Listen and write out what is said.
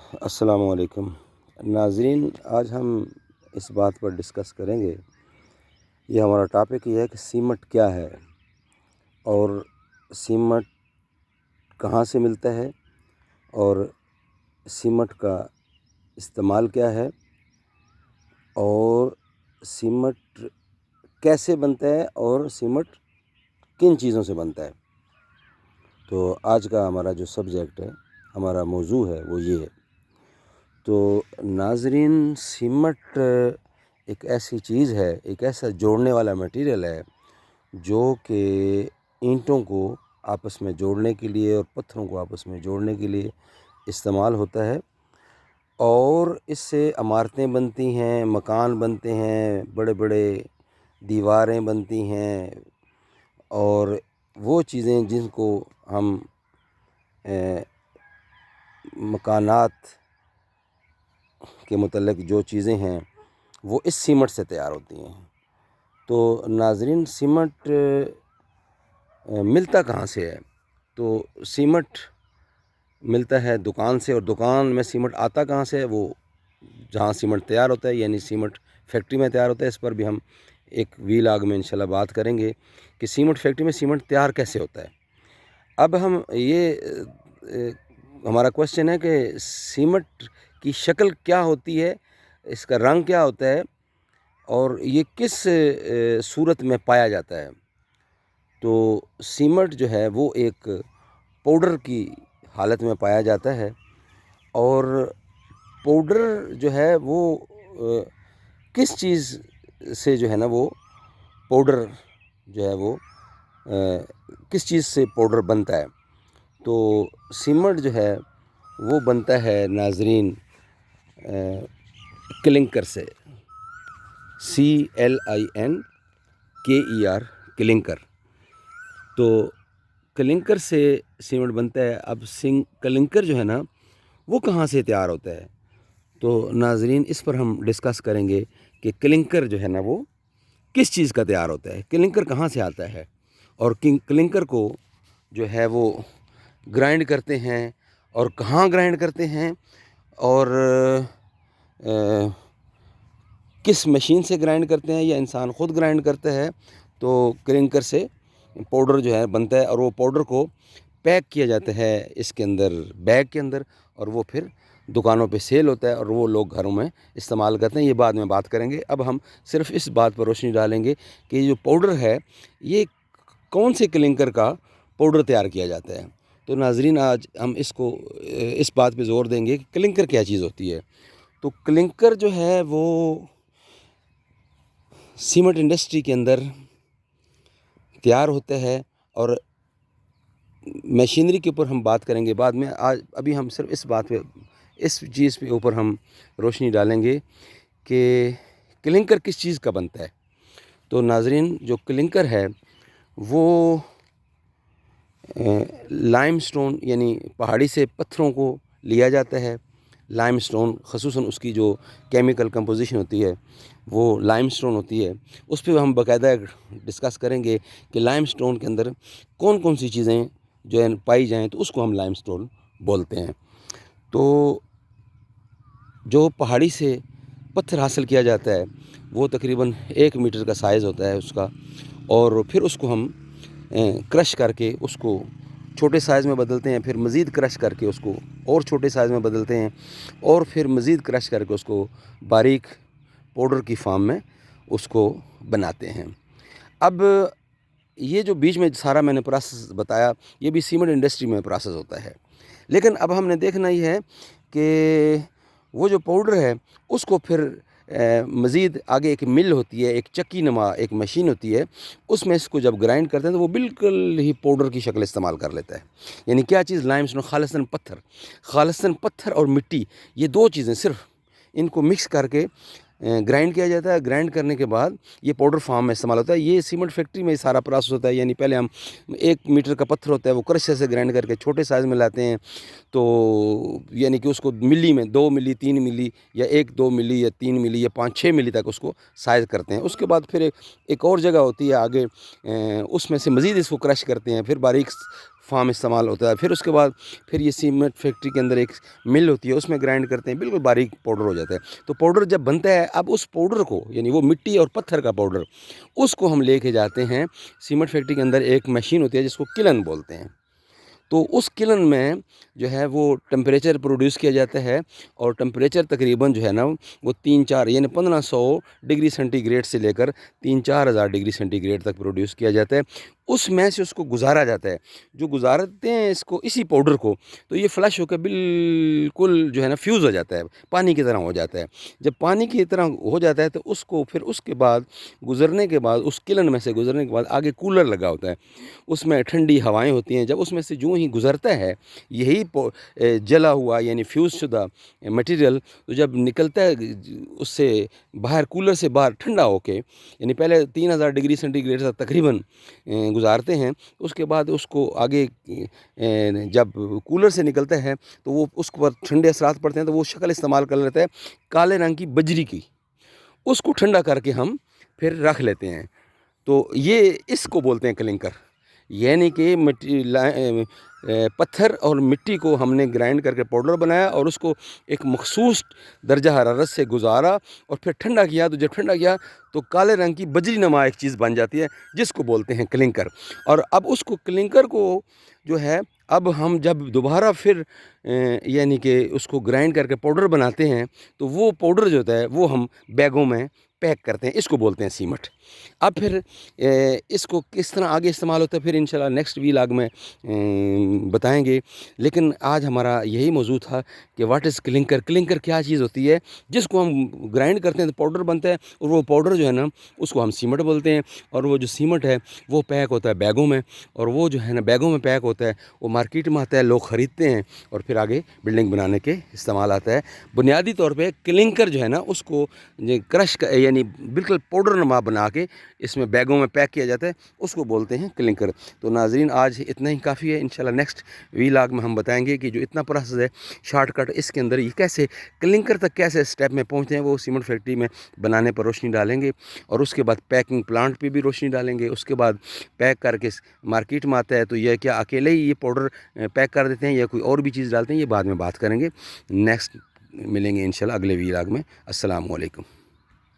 السلام علیکم ناظرین، آج ہم اس بات پر ڈسکس کریں گے. یہ ہمارا ٹاپک یہ ہے کہ سیمٹ کیا ہے اور سیمٹ کہاں سے ملتا ہے اور سیمٹ کا استعمال کیا ہے اور سیمٹ کیسے بنتا ہے اور سیمٹ کن چیزوں سے بنتا ہے. تو آج کا ہمارا جو سبجیکٹ ہے، ہمارا موضوع ہے، وہ یہ ہے. تو ناظرین، سیمٹ ایک ایسی چیز ہے، ایک ایسا جوڑنے والا میٹیریل ہے جو کہ اینٹوں کو آپس میں جوڑنے کے لیے اور پتھروں کو آپس میں جوڑنے کے لیے استعمال ہوتا ہے، اور اس سے عمارتیں بنتی ہیں، مکان بنتے ہیں، بڑے بڑے دیواریں بنتی ہیں، اور وہ چیزیں جن کو ہم مکانات کے متعلق جو چیزیں ہیں وہ اس سیمٹ سے تیار ہوتی ہیں. تو ناظرین، سیمٹ ملتا کہاں سے ہے؟ تو سیمٹ ملتا ہے دکان سے، اور دکان میں سیمٹ آتا کہاں سے ہے؟ وہ جہاں سیمٹ تیار ہوتا ہے، یعنی سیمٹ فیکٹری میں تیار ہوتا ہے. اس پر بھی ہم ایک ویلاگ میں انشاءاللہ بات کریں گے کہ سیمٹ فیکٹری میں سیمٹ تیار کیسے ہوتا ہے. اب ہم ہمارا کوشچن ہے کہ سیمٹ کی شکل کیا ہوتی ہے، اس کا رنگ کیا ہوتا ہے، اور یہ کس صورت میں پایا جاتا ہے. تو سیمٹ جو ہے وہ ایک پاؤڈر کی حالت میں پایا جاتا ہے، اور پاؤڈر جو ہے وہ کس چیز سے جو ہے نا وہ پاؤڈر جو ہے وہ کس چیز سے پاؤڈر بنتا ہے. تو سیمٹ جو ہے وہ بنتا ہے ناظرین کلنکر سے، CLINKER، کلنکر. تو کلنکر سے سیمٹ بنتا ہے. اب کلنکر جو ہے نا وہ کہاں سے تیار ہوتا ہے؟ تو ناظرین، اس پر ہم ڈسکس کریں گے کہ کلنکر جو ہے نا وہ کس چیز کا تیار ہوتا ہے، کلنکر کہاں سے آتا ہے، اور کلنکر کو جو ہے وہ گرائنڈ کرتے ہیں اور کہاں گرائنڈ کرتے ہیں، اور کس مشین سے گرائنڈ کرتے ہیں یا انسان خود گرائنڈ کرتا ہے. تو کلنکر سے پاؤڈر جو ہے بنتا ہے، اور وہ پاؤڈر کو پیک کیا جاتا ہے اس کے اندر، بیگ کے اندر، اور وہ پھر دکانوں پہ سیل ہوتا ہے اور وہ لوگ گھروں میں استعمال کرتے ہیں. یہ بعد میں بات کریں گے. اب ہم صرف اس بات پر روشنی ڈالیں گے کہ یہ جو پاؤڈر ہے یہ کون سے کلنکر کا پاؤڈر تیار کیا جاتا ہے. تو ناظرین، آج ہم اس بات پہ زور دیں گے کہ کلنکر کیا چیز ہوتی ہے. تو کلنکر جو ہے وہ سیمنٹ انڈسٹری کے اندر تیار ہوتا ہے، اور مشینری کے اوپر ہم بات کریں گے بعد میں. ابھی ہم صرف اس چیز پہ اوپر ہم روشنی ڈالیں گے کہ کلنکر کس چیز کا بنتا ہے. تو ناظرین، جو کلنکر ہے وہ لائم سٹون، یعنی پہاڑی سے پتھروں کو لیا جاتا ہے. لائم سٹون خصوصاً اس کی جو کیمیکل کمپوزیشن ہوتی ہے وہ لائم سٹون ہوتی ہے. اس پہ ہم باقاعدہ ڈسکس کریں گے کہ لائم سٹون کے اندر کون کون سی چیزیں جو ہے پائی جائیں تو اس کو ہم لائم سٹون بولتے ہیں. تو جو پہاڑی سے پتھر حاصل کیا جاتا ہے وہ تقریباً 1 میٹر کا سائز ہوتا ہے اس کا، اور پھر اس کو ہم کرش کر کے اس کو چھوٹے سائز میں بدلتے ہیں، پھر مزید کرش کر کے اس کو اور چھوٹے سائز میں بدلتے ہیں، اور پھر مزید کرش کر کے اس کو باریک پاؤڈر کی فارم میں اس کو بناتے ہیں. اب یہ جو بیچ میں سارا میں نے پروسیس بتایا، یہ بھی سیمنٹ انڈسٹری میں پروسیس ہوتا ہے. لیکن اب ہم نے دیکھنا یہ ہے کہ وہ جو پاؤڈر ہے اس کو پھر مزید آگے ایک مل ہوتی ہے، ایک چکی نما ایک مشین ہوتی ہے، اس میں اس کو جب گرائنڈ کرتے ہیں تو وہ بالکل ہی پاؤڈر کی شکل استعمال کر لیتا ہے. یعنی کیا چیز؟ لائم سٹون، خالصتاً پتھر اور مٹی، یہ 2 چیزیں صرف ان کو مکس کر کے گرائنڈ کیا جاتا ہے. گرائنڈ کرنے کے بعد یہ پاؤڈر فارم میں استعمال ہوتا ہے. یہ سیمنٹ فیکٹری میں سارا پروسیس ہوتا ہے. یعنی پہلے ہم 1 میٹر کا پتھر ہوتا ہے وہ کرشر سے گرائنڈ کر کے چھوٹے سائز میں لاتے ہیں، تو یعنی کہ اس کو ملی میں 2 ملی 3 ملی یا 1-2 ملی یا 3 ملی یا 5-6 ملی تک اس کو سائز کرتے ہیں. اس کے بعد پھر ایک اور جگہ ہوتی ہے آگے، اس میں سے مزید اس کو کرش کرتے ہیں، پھر باریک فارم استعمال ہوتا ہے. پھر اس کے بعد پھر یہ سیمنٹ فیکٹری کے اندر ایک مل ہوتی ہے, اس میں گرائنڈ کرتے ہیں, بالکل باریک پاؤڈر ہو جاتا ہے. تو پاؤڈر جب بنتا ہے, اب اس پاؤڈر کو, یعنی وہ مٹی اور پتھر کا پاؤڈر, اس کو ہم لے کے جاتے ہیں سیمنٹ فیکٹری کے اندر. ایک مشین ہوتی ہے جس کو کلن بولتے ہیں. تو اس کلن میں جو ہے وہ ٹمپریچر پروڈیوس کیا جاتا ہے, اور ٹمپریچر تقریباً جو ہے نا وہ 3-4 یعنی 1500 ڈگری سینٹی گریڈ سے لے کر 3-4 ہزار ڈگری سینٹی گریڈ تک پروڈیوس کیا جاتا ہے. اس میں سے اس کو گزارا جاتا ہے. جو گزارتے ہیں اس کو, اسی پاؤڈر کو, تو یہ فلش ہو کے بالکل جو ہے نا فیوز ہو جاتا ہے, پانی کی طرح ہو جاتا ہے. جب پانی کی طرح ہو جاتا ہے تو اس کو پھر اس کے بعد گزرنے کے بعد, اس کلن میں سے گزرنے کے بعد آگے کولر لگا ہوتا ہے, اس میں ٹھنڈی ہوائیں ہوتی ہیں. جب اس میں سے جو ہی گزرتا ہے یہی جلا ہوا یعنی فیوز شدہ مٹیریل, تو جب نکلتا ہے اس سے باہر, کولر سے باہر ٹھنڈا ہو کے, یعنی پہلے 3000 ڈگری سینٹی گریڈ تک تقریباً گزارتے ہیں. اس کے بعد اس کو آگے جب کولر سے نکلتا ہے تو وہ اس پر ٹھنڈے اثرات پڑتے ہیں, تو وہ شکل استعمال کر لیتا ہے کالے رنگ کی بجری کی. اس کو ٹھنڈا کر کے ہم پھر رکھ لیتے ہیں. تو یہ اس کو بولتے ہیں کلنکر. یعنی کہ پتھر اور مٹی کو ہم نے گرائنڈ کر کے پاؤڈر بنایا, اور اس کو ایک مخصوص درجہ حرارت سے گزارا, اور پھر ٹھنڈا کیا. تو جب ٹھنڈا کیا تو کالے رنگ کی بجری نما ایک چیز بن جاتی ہے, جس کو بولتے ہیں کلنکر. اور اب اس کو کلنکر کو جو ہے, اب ہم جب دوبارہ پھر یعنی کہ اس کو گرائنڈ کر کے پاؤڈر بناتے ہیں, تو وہ پاؤڈر جو ہوتا ہے وہ ہم بیگوں میں پیک کرتے ہیں. اس کو بولتے ہیں سیمٹ. اب پھر اس کو کس طرح آگے استعمال ہوتا ہے پھر انشاءاللہ نیکسٹ ویلاگ میں بتائیں گے. لیکن آج ہمارا یہی موضوع تھا کہ واٹ از کلنکر. کلنکر کیا چیز ہوتی ہے جس کو ہم گرائنڈ کرتے ہیں تو پاؤڈر بنتا ہے, اور وہ پاؤڈر جو ہے نا اس کو ہم سیمٹ بولتے ہیں. اور وہ جو سیمٹ ہے وہ پیک ہوتا ہے بیگوں میں, اور وہ جو ہے نا بیگوں میں پیک ہوتا ہے, وہ مارکیٹ میں آتا ہے, لوگ خریدتے ہیں, اور پھر آگے بلڈنگ بنانے کے استعمال آتا ہے. بنیادی طور پہ کلنکر جو ہے نا اس کو کرش یعنی بالکل پاؤڈر نما بنا کے اس میں بیگوں میں پیک کیا جاتا ہے, اس کو بولتے ہیں کلنکر. تو ناظرین آج اتنا ہی کافی ہے. انشاءاللہ نیکسٹ ویلاگ میں ہم بتائیں گے کہ جو اتنا پروسیس ہے شارٹ کٹ, اس کے اندر یہ کیسے کلنکر تک کیسے اسٹیپ میں پہنچتے ہیں. وہ سیمنٹ فیکٹری میں بنانے پر روشنی ڈالیں گے, اور اس کے بعد پیکنگ پلانٹ پہ بھی روشنی ڈالیں گے. اس کے بعد پیک کر کے مارکیٹ میں آتا ہے تو یہ کیا اکیلے ہی یہ پاؤڈر پیک کر دیتے ہیں یا کوئی اور بھی چیز ڈالتے ہیں, یہ بعد میں بات کریں گے. نیکسٹ ملیں گے انشاءاللہ اگلے ویلاگ میں. السلام علیکم.